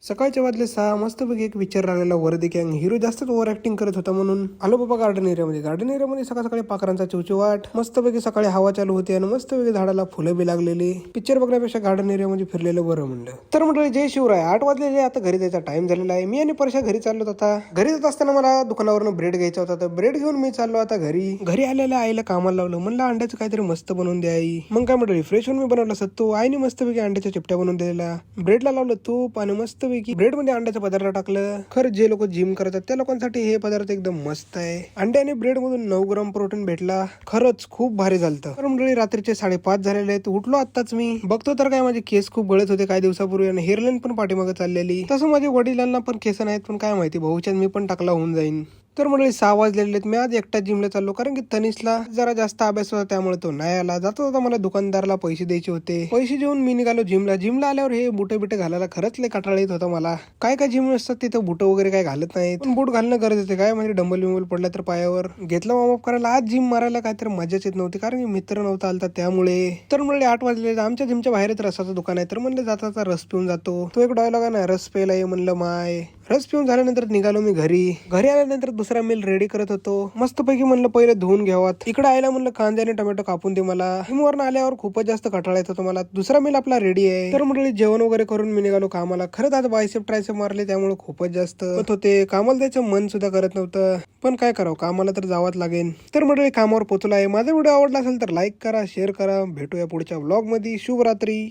सकाळचे वाजले 6. मस्तपैकी एक विचार लागलेला वरती गँग हिरो जास्तच ओव्हर ऍक्टिंग करत होता म्हणून आलो बाबा गार्डन एरियामध्ये सकाळ सकाळी पाखरांचा चिवचिवाट, मस्तपैकी सकाळी हवा चालू होती आणि मस्तपैकी झाडाला फुलं बी लागलेली. पिक्चर बघण्यापेक्षा गार्डन एरियामध्ये फिरलेलं बरं म्हणलं. तर म्हटलं जय शिवराय. 8 वाजलेले, आता घरी जायचा टाइम झालेला आहे. मी आणि परशा घरी चाललो होता. घरी जात असताना मला दुकानावरून ब्रेड घ्यायचा होता, तर ब्रेड घेऊन मी चाललो आता घरी आलेल्या आईला कामाला लावलं. म्हणलं अंड्याचं काहीतरी मस्त बनवून द्या आई. मग काय म्हटलं फ्रेश होऊन मी बनवलं सत्तू. आईने मस्तपैकी अंड्याच्या चिपट्या बनवून दिलेला. ब्रेडला लावलं तूप आणि मस्तपैकी ब्रेड मध्ये अंड्याचं पदार्थ टाकलं. खरं जे लोक जिम करतात त्या लोकांसाठी हे पदार्थ एकदम मस्त आहे. अंडे आणि ब्रेड मधून 9 ग्राम प्रोटीन भेटला. खरंच खूप भारी झालतं. तर मंडळी रात्रीचे 5:30 झालेले आहेत. उठलो आत्ताच मी. बघतो तर काय माझे केस खूप गळत होते काही दिवसापूर्वी आणि हेअरलाईन पण पाठीमागे चाललेली. तसं माझ्या वडिलांना पण केस नाहीत, पण काय माहिती भाऊच्यात मी पण टाकला होऊन जाईन. तर मंडळी 6 वाजलेले आहेत. मी आज एकटा जिमला चाललो, कारण की तनिषला जरा जास्त अभ्यास होता त्यामुळे तो नाही आला. जाता मला दुकानदाराला पैसे द्यायचे होते. पैसे देऊन मी निघालो जिमला आल्यावर हे बुट घालायला खरंच लय कंटाळा येत होता मला. काय जिम असतात तिथं बुट वगैरे काय घालत नाहीत, पण बूट घालणं गरजेचं आहे. काय म्हणजे डंबल बिंबल पडला तर पायावर घेतला वॉर्मअप करायला. आज जिम मारायला काय तर मजाच येत नव्हती, कारण की मित्र नव्हता आलता त्यामुळे. तर म्हणले 8 वाजले. आमच्या जिमच्या बाहेरच रसाचं दुकान आहे, तर म्हणले जाता रस पिऊन जातो. तो एक डायलॉग आहे ना, रस प्यायला ये म्हणलं माय. रस पिऊन झाल्यानंतर निघालो मी घरी आल्यानंतर दुसरा मील रेडी करत होतो. मस्तपैकी म्हणलं पहिले धुवून घ्यावात. इकडे आयला म्हणलं कांदे आणि टोमॅटो कापून दे मला. जिमवरून आल्यावर खूपच जास्त कंटाळा येत होता मला. दुसरा मील आपला रेडी आहे. तर म्हटलं जेवण वगैरे करून मी निघालो कामाला. खरंच आज बायसेप ट्रायसेप मारले त्यामुळे खूपच जास्त होते. कामाला द्यायचं मन सुद्धा करत नव्हतं, पण काय करावं, कामाला तर जावंच लागेल. तर म्हटलं कामावर पोहोचलो आहे. माझा व्हिडिओ आवडला असेल तर लाईक करा, शेअर करा. भेटूया पुढच्या व्लॉग मध्ये. शुभरात्री.